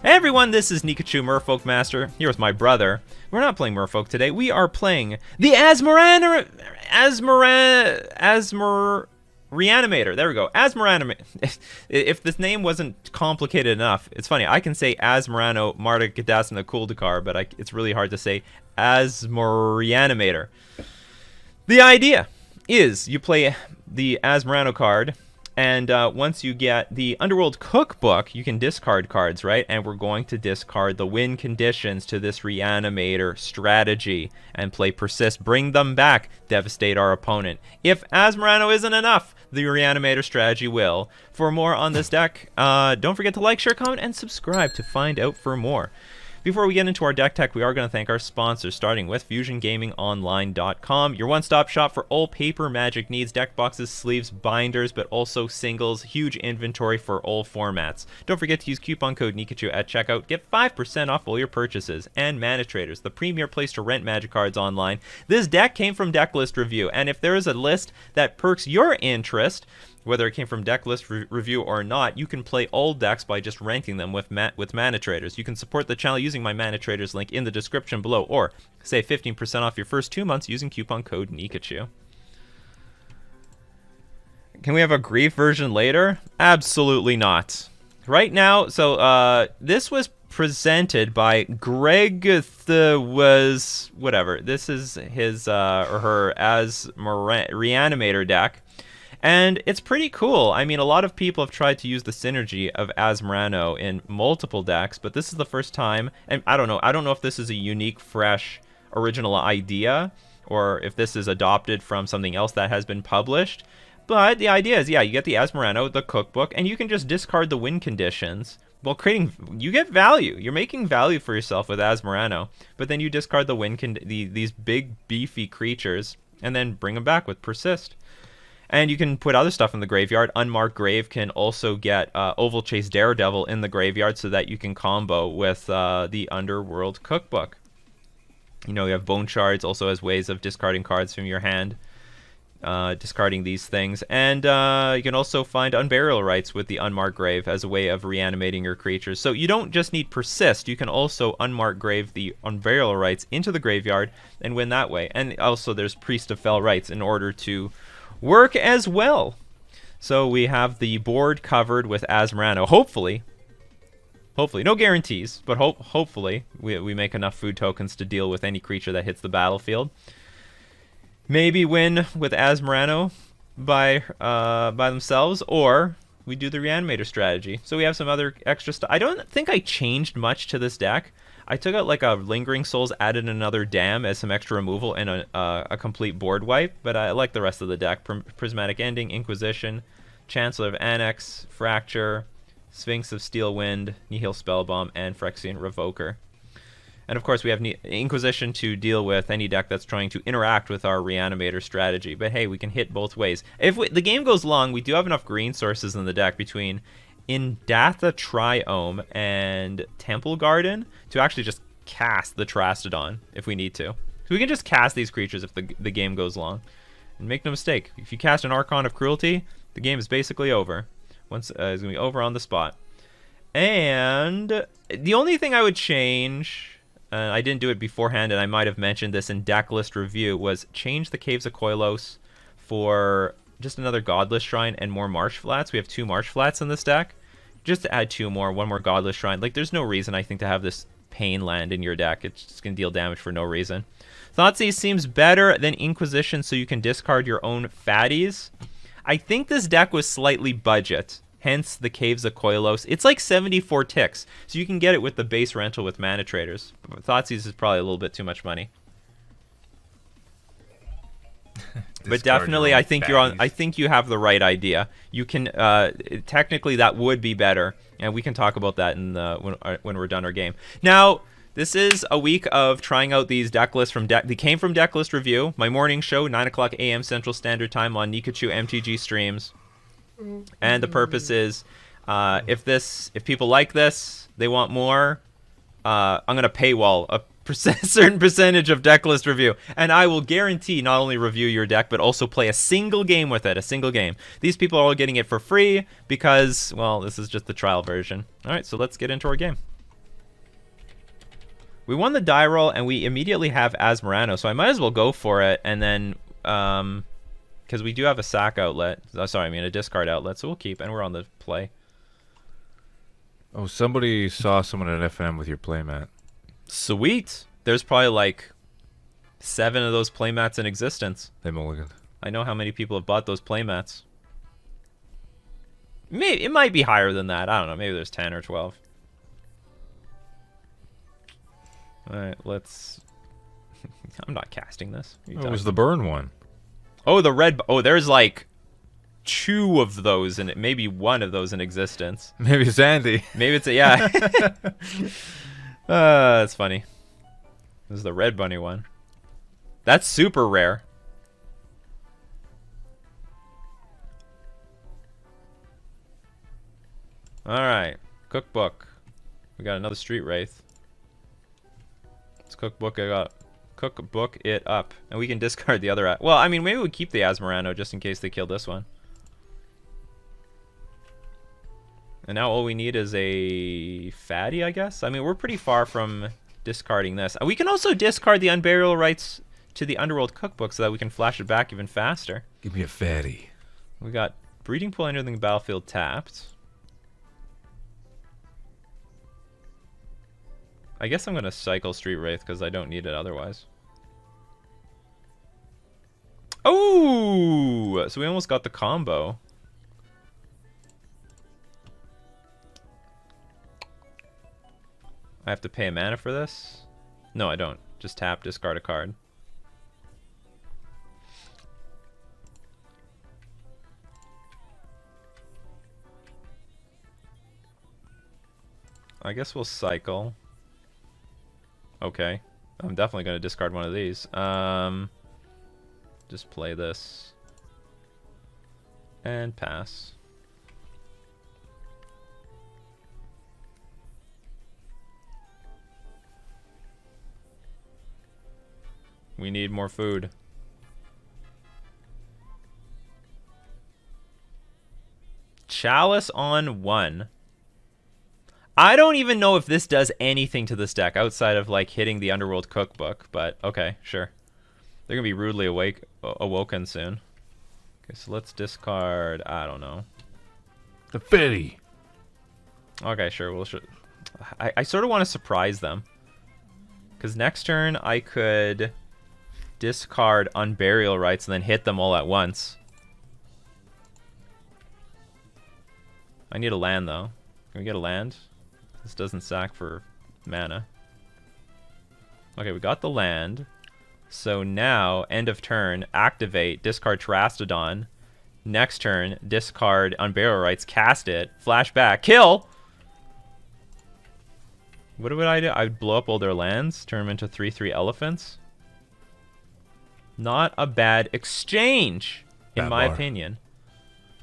Hey everyone, this is Nikachu, Merfolk Master, here with my brother. We're not playing Merfolk today, we are playing the Asmoreanimator. There we go, Asmoreanimator. If this name wasn't complicated enough, it's funny, I can say Asmorano Marta Gadasana Kuldakar, but it's really hard to say Asmoreanimator. The idea is you play the Asmorano card, and once you get the Underworld Cookbook, you can discard cards, right? And we're going to discard the win conditions to this Reanimator strategy and play Persist. Bring them back. Devastate our opponent. If Asmorano isn't enough, the Reanimator strategy will. For more on this deck, don't forget to like, share, comment, and subscribe to find out for more. Before we get into our deck tech, we are going to thank our sponsors, starting with FusionGamingOnline.com, your one-stop shop for all paper Magic needs, deck boxes, sleeves, binders, but also singles, huge inventory for all formats. Don't forget to use coupon code Nikachu at checkout, get 5% off all your purchases. And Mana Traders, the premier place to rent Magic cards online. This deck came from Decklist Review, and if there is a list that perks your interest, whether it came from Decklist Review or not, you can play all decks by just renting them with Mana Traders. You can support the channel using my Mana Traders link in the description below, or save 15% off your first 2 months using coupon code Nikachu. Can we have a Grief version later? Absolutely not. Right now, so this was presented by Greg whatever. This is his or her Asmoreanimator deck. And it's pretty cool. I mean, a lot of people have tried to use the synergy of Asmorano in multiple decks, but this is the first time, and I don't know if this is a unique, fresh, original idea, or if this is adopted from something else that has been published. But the idea is, yeah, you get the Asmorano, the cookbook, and you can just discard the win conditions. Well, you get value. You're making value for yourself with Asmorano, but then you discard the these big, beefy creatures, and then bring them back with Persist. And you can put other stuff in the graveyard. Unmarked Grave can also get Oval Chase Daredevil in the graveyard so that you can combo with the Underworld Cookbook. You know, you have Bone Shards also as ways of discarding cards from your hand. Discarding these things. And you can also find Unburial Rites with the Unmarked Grave as a way of reanimating your creatures. So you don't just need Persist. You can also Unmarked Grave the Unburial Rites into the graveyard and win that way. And also there's Priest of Fell Rites in order to work as well. So we have the board covered with Asmorano. Hopefully, no guarantees, but hopefully we make enough food tokens to deal with any creature that hits the battlefield. Maybe win with Asmorano by themselves, or we do the Reanimator strategy. So we have some other extra stuff. I don't think I changed much to this deck. I took out like a Lingering Souls, added another Dam as some extra removal, and a complete board wipe, but I like the rest of the deck. Prismatic Ending, Inquisition, Chancellor of Annex, Fracture, Sphinx of Steel Wind, Nihil Spellbomb, and Phyrexian Revoker. And of course we have Inquisition to deal with any deck that's trying to interact with our Reanimator strategy. But hey, we can hit both ways. If the game goes long, we do have enough green sources in the deck between Indatha Triome and Temple Garden to actually just cast the Trastodon if we need to. So we can just cast these creatures if the game goes long. And make no mistake, if you cast an Archon of Cruelty, the game is basically over. It's going to be over on the spot. And the only thing I would change, I didn't do it beforehand and I might have mentioned this in Decklist Review, was change the Caves of Koilos for just another Godless Shrine and more Marsh Flats. We have 2 Marsh Flats in this deck. Just to add 2 more, 1 more Godless Shrine. Like, there's no reason, I think, to have this Pain land in your deck. It's just going to deal damage for no reason. Thoughtseize seems better than Inquisition, so you can discard your own fatties. I think this deck was slightly budget, hence the Caves of Koilos. It's like 74 ticks, so you can get it with the base rental with Mana Traders. But Thoughtseize is probably a little bit too much money. But definitely, I think you have the right idea. You can technically that would be better, and we can talk about that in when we're done our game. Now, this is a week of trying out these deck lists they came from Decklist Review, my morning show, 9:00 a.m. Central Standard Time on Nikachu MTG streams. And the purpose is, if people like this, they want more, I'm gonna paywall a certain percentage of Decklist Review, and I will guarantee not only review your deck but also play a single game with it, a single game. These people are all getting it for free because, well, this is just the trial version. All right, so let's get into our game. We won the die roll, and we immediately have Asmoreano, so I might as well go for it, and then, because we do have a sack outlet. Oh, sorry, I mean a discard outlet, so we'll keep, and we're on the play. Oh, somebody saw someone at FM with your playmat. Sweet! There's probably like 7 of those playmats in existence. They mulliganed. I know how many people have bought those playmats. Maybe, it might be higher than that. I don't know. Maybe there's 10 or 12. Alright, let's... I'm not casting this. It was the burn one. Oh, the red... Oh, there's like 2 of those, and maybe 1 of those in existence. Maybe it's Andy. Maybe it's a... Yeah. That's funny. This is the red bunny one. That's super rare. Alright. Cookbook. We got another street wraith. Let's cookbook it up. And we can discard the other... Well, I mean, maybe we keep the Asmoreano just in case they kill this one. And now all we need is a fatty, I guess? I mean, we're pretty far from discarding this. We can also discard the Unburial Rights to the Underworld Cookbook so that we can flash it back even faster. Give me a fatty. We got Breeding Pool entering the battlefield tapped. I guess I'm going to cycle Street Wraith because I don't need it otherwise. Oh! So we almost got the combo. I have to pay a mana for this? No, I don't. Just tap, discard a card. I guess we'll cycle. Okay. I'm definitely going to discard one of these. Just play this. And pass. We need more food. Chalice on 1. I don't even know if this does anything to this deck outside of like hitting the Underworld Cookbook, but okay, sure. They're gonna be rudely awoken soon. Okay, so let's discard. I don't know. The fatty. Okay, sure. We'll. I sort of want to surprise them, because next turn I could discard Unburial Rights and then hit them all at once. I need a land though. Can we get a land? This doesn't sack for mana. Okay, we got the land. So now, end of turn, activate, discard Terastodon. Next turn, discard Unburial Rights, cast it, flashback, kill! What would I do? I'd blow up all their lands, turn them into 3/3 elephants. Not a bad exchange, in my opinion.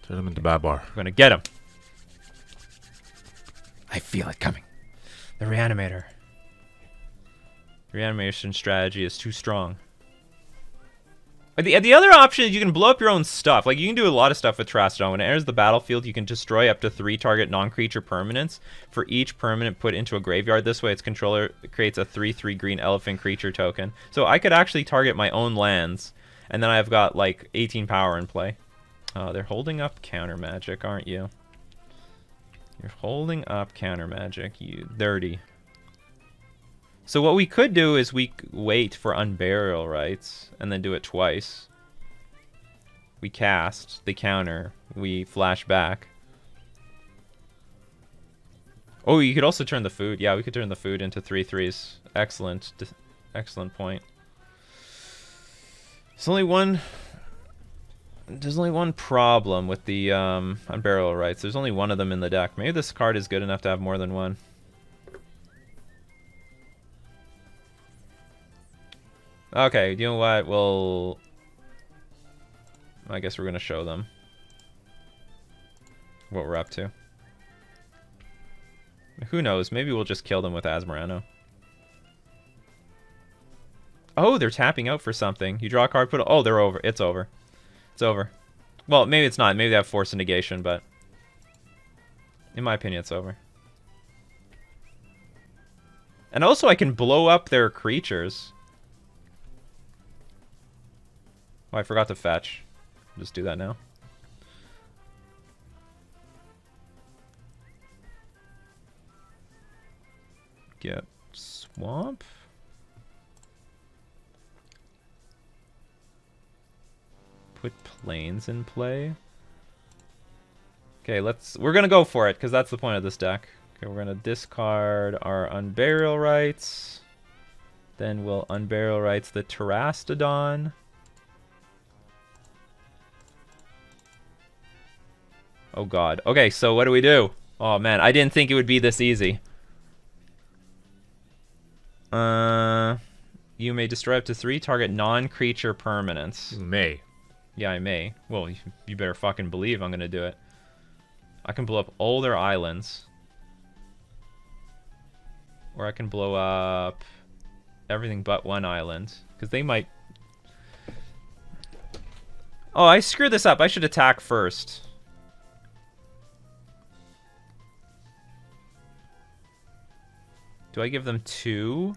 Turn them into Babar. I'm gonna get him. I feel it coming. The Reanimator. Reanimation strategy is too strong. The other option is you can blow up your own stuff. Like, you can do a lot of stuff with Terastodon. When it enters the battlefield, you can destroy up to 3 target non-creature permanents for each permanent put into a graveyard. This way, its controller creates a 3/3 green elephant creature token. So I could actually target my own lands, and then I've got, like, 18 power in play. Oh, they're holding up counter magic, aren't you? You're holding up counter magic, you dirty. So what we could do is we wait for Unburial Rights and then do it twice. We cast, they counter, we flash back. Oh, you could also turn the food. Yeah, we could turn the food into 3/3s. Excellent, excellent point. There's only one problem with the Unburial Rights. There's only one of them in the deck. Maybe this card is good enough to have more than one. Okay, you know what? Well, I guess we're going to show them what we're up to. Who knows? Maybe we'll just kill them with Asmoreano. Oh, they're tapping out for something. You draw a card, put it... Oh, they're over. It's over. It's over. Well, maybe it's not. Maybe they have Force of Negation, but in my opinion, it's over. And also I can blow up their creatures. Oh, I forgot to fetch. Just do that now. Get swamp. Put planes in play. Okay, we're gonna go for it, because that's the point of this deck. Okay, we're gonna discard our Unburial Rights. Then we'll Unburial Rights the Terastodon. Oh god. Okay, so what do we do? Oh man, I didn't think it would be this easy. You may destroy up to 3 target non-creature permanents. You may. Yeah, I may. Well, you better fucking believe I'm gonna do it. I can blow up all their islands. Or I can blow up everything but one island. Because they might... Oh, I screwed this up. I should attack first. Do I give them 2?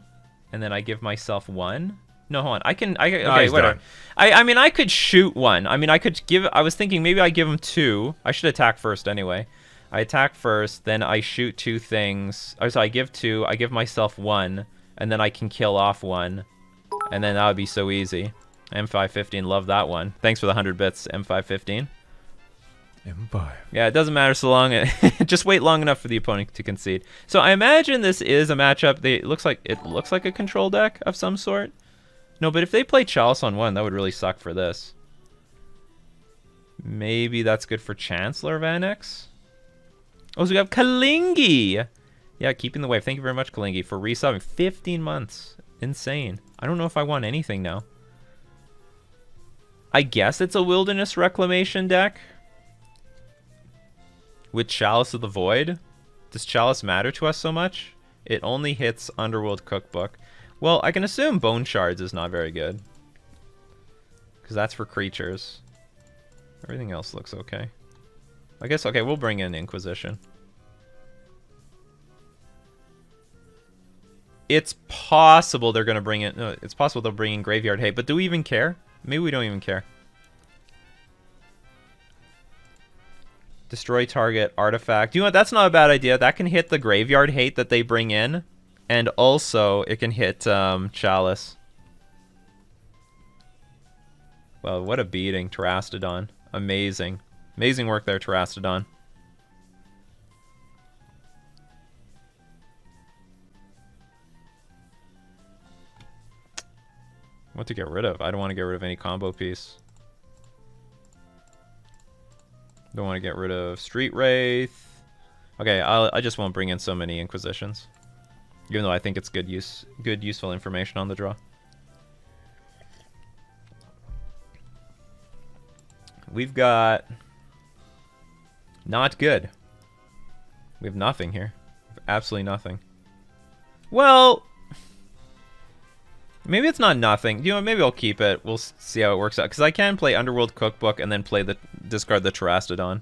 And then I give myself 1? No, hold on. Okay, whatever. I mean, I could shoot 1. I mean, I was thinking maybe I give them 2. I should attack first anyway. I attack first, then I shoot 2 things. Oh, so I give 2, I give myself 1, and then I can kill off 1. And then that would be so easy. M515, love that one. Thanks for the 100 bits, M515. M5. Yeah, it doesn't matter so long. Just wait long enough for the opponent to concede. So I imagine this is a matchup. It looks like a control deck of some sort. No, but if they play Chalice on 1, that would really suck for this. Maybe that's good for Chancellor of Annex. Oh, so we have Kalingi. Yeah, keeping the wave. Thank you very much, Kalingi, for resubbing. 15 months. Insane. I don't know if I want anything now. I guess it's a Wilderness Reclamation deck. With Chalice of the Void. Does Chalice matter to us so much? It only hits Underworld Cookbook. Well, I can assume Bone Shards is not very good. Because that's for creatures. Everything else looks okay. I guess, okay, we'll bring in Inquisition. It's possible they're going to bring in... No, it's possible they'll bring in Graveyard Hate, but do we even care? Maybe we don't even care. Destroy target artifact. You know what? That's not a bad idea. That can hit the Graveyard Hate that they bring in. And also, it can hit Chalice. Well, what a beating. Terastodon. Amazing. Amazing work there, Terastodon. What to get rid of? I don't want to get rid of any combo piece. Don't want to get rid of Street Wraith. Okay, I just won't bring in so many Inquisitions. Even though I think it's good useful information on the draw. We've got... Not good. We have nothing here. Absolutely nothing. Well... Maybe it's not nothing. You know, maybe I'll keep it. We'll see how it works out. Because I can play Underworld Cookbook and then discard the Terastodon.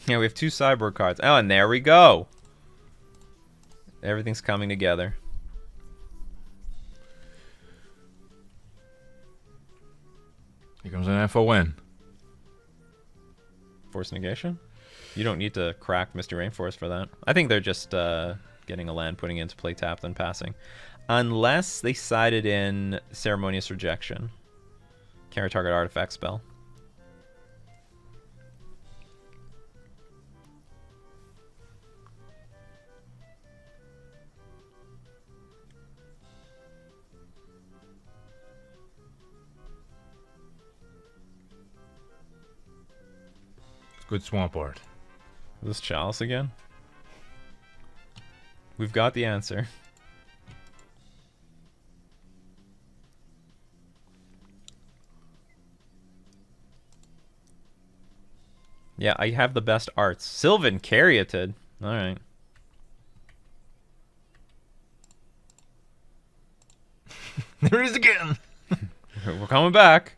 Yeah, we have 2 sideboard cards. Oh, and there we go. Everything's coming together. Here comes an FON. Force negation? You don't need to crack Mr. Rainforest for that. I think they're just getting a land, putting it into play tapped, and passing. Unless they sided in Ceremonious Rejection. Can't target artifact spell. Good swamp art. Is this Chalice again? We've got the answer. Yeah, I have the best arts. Sylvan Caryatid. Alright. There it is again! We're coming back.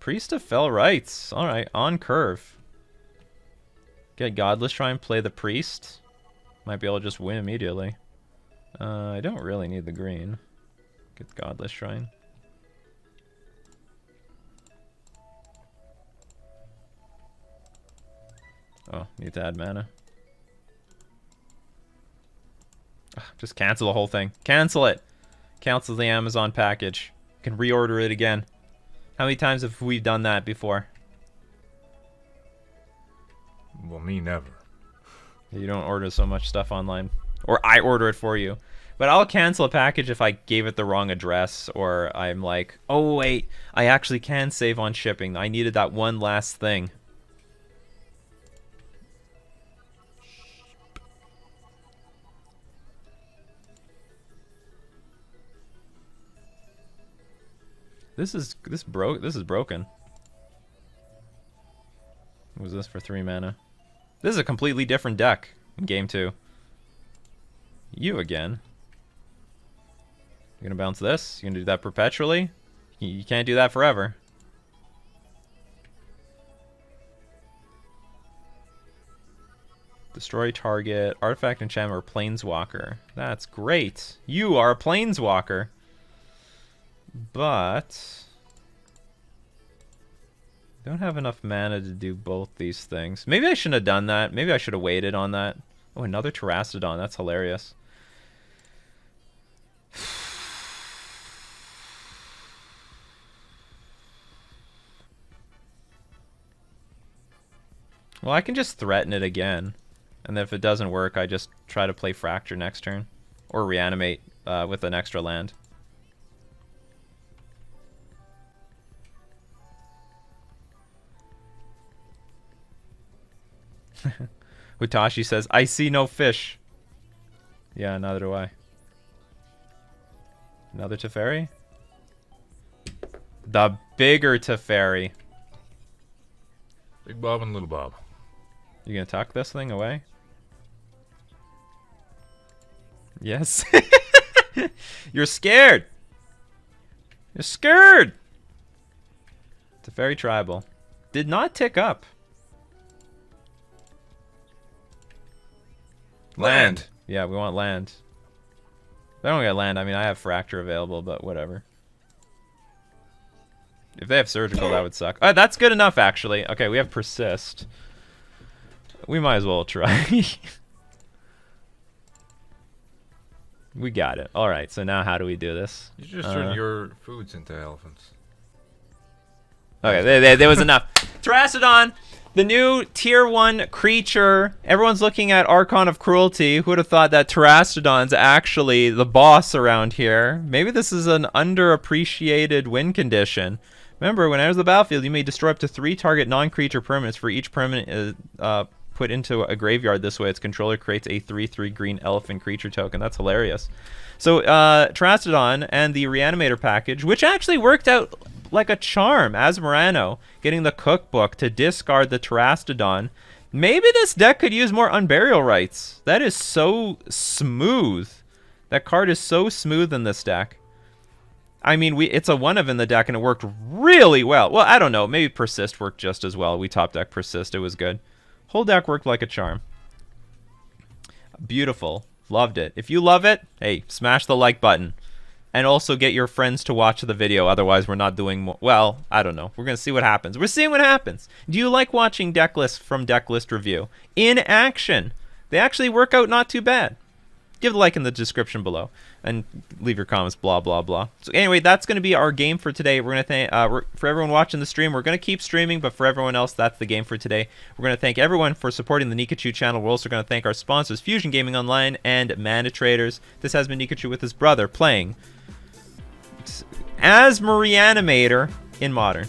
Priest of Fell Rites. Alright, on curve. Get Godless Shrine, play the Priest. Might be able to just win immediately. I don't really need the green. Get the Godless Shrine. Oh, need to add mana. Ugh, just cancel the whole thing. Cancel it! Cancel the Amazon package. You can reorder it again. How many times have we done that before? Well, me never. You don't order so much stuff online. Or I order it for you. But I'll cancel a package if I gave it the wrong address, or I'm like, oh wait, I actually can save on shipping. I needed that one last thing. This is broken. What was this for 3 mana? This is a completely different deck in game 2. You again. You're gonna bounce this? You're gonna do that perpetually? You can't do that forever. Destroy target, artifact, enchantment, or planeswalker. That's great. You are a planeswalker. But don't have enough mana to do both these things. Maybe I shouldn't have done that. Maybe I should have waited on that. Oh, another Terrastodon. That's hilarious. Well, I can just threaten it again. And then if it doesn't work, I just try to play Fracture next turn. Or reanimate with an extra land. Utashi says, I see no fish. Yeah, neither do I. Another Teferi? The bigger Teferi. Big Bob and Little Bob. You gonna tuck this thing away? Yes. You're scared. You're scared. Teferi Tribal. Did not tick up. Land. Yeah, we want land. If I don't get land, I mean, I have Fracture available, but whatever. If they have Surgical, that would suck. Oh, that's good enough, actually. Okay, we have Persist. We might as well try. We got it. All right, so now how do we do this? You just turn your foods into elephants. Okay, there was enough. Terrastodon, the new tier 1 creature. Everyone's looking at Archon of Cruelty. Who would have thought that Terrastodon's actually the boss around here? Maybe this is an underappreciated win condition. Remember, when it enters the battlefield, you may destroy up to 3 target non-creature permanents for each permanent put into a graveyard. This way, its controller creates a 3/3 green elephant creature token. That's hilarious. So, Terrastodon and the Reanimator package, which actually worked out like a charm. Asmoreanimator getting the cookbook to discard the Terrastodon. Maybe this deck could use more Unburial Rites. That is so smooth. That card is so smooth in this deck. I mean, it's a 1-of in the deck, and it worked really well. Well, I don't know. Maybe Persist worked just as well. We top deck Persist. It was good. Whole deck worked like a charm. Beautiful. Loved it. If you love it, hey, smash the like button. And also get your friends to watch the video. Otherwise, we're not doing more. Well, I don't know. We're going to see what happens. We're seeing what happens. Do you like watching deck lists from Deck List Review? In action. They actually work out not too bad. Give a like in the description below. And leave your comments, blah, blah, blah. So anyway, that's going to be our game for today. We're going to thank, for everyone watching the stream, we're going to keep streaming. But for everyone else, that's the game for today. We're going to thank everyone for supporting the Nikachu channel. We're also going to thank our sponsors, Fusion Gaming Online and Mana Traders. This has been Nikachu with his brother playing Asmoreanimator in Modern.